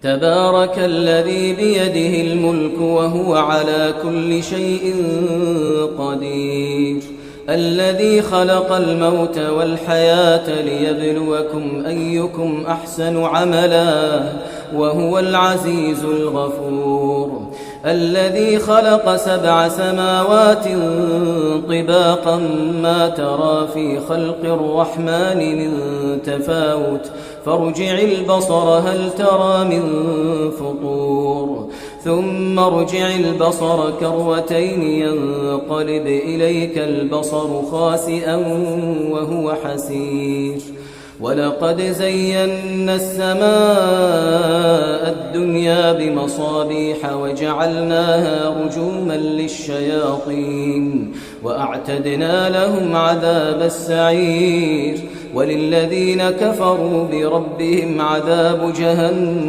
تبارك الذي بيده الملك وهو على كل شيء قدير الذي خلق الموت والحياة ليبلوكم أيكم أحسن عملا وهو العزيز الغفور الذي خلق 7 سماوات طباقا ما ترى في خلق الرحمن من تفاوت فارجع البصر هل ترى من فطور ثم ارجع البصر كرتين ينقلب إليك البصر خاسئا وهو حسير ولقد زينا السماء الدنيا بمصابيح وجعلناها رجوما للشياطين وأعتدنا لهم عذاب السعير وللذين كفروا بربهم عذاب جهنم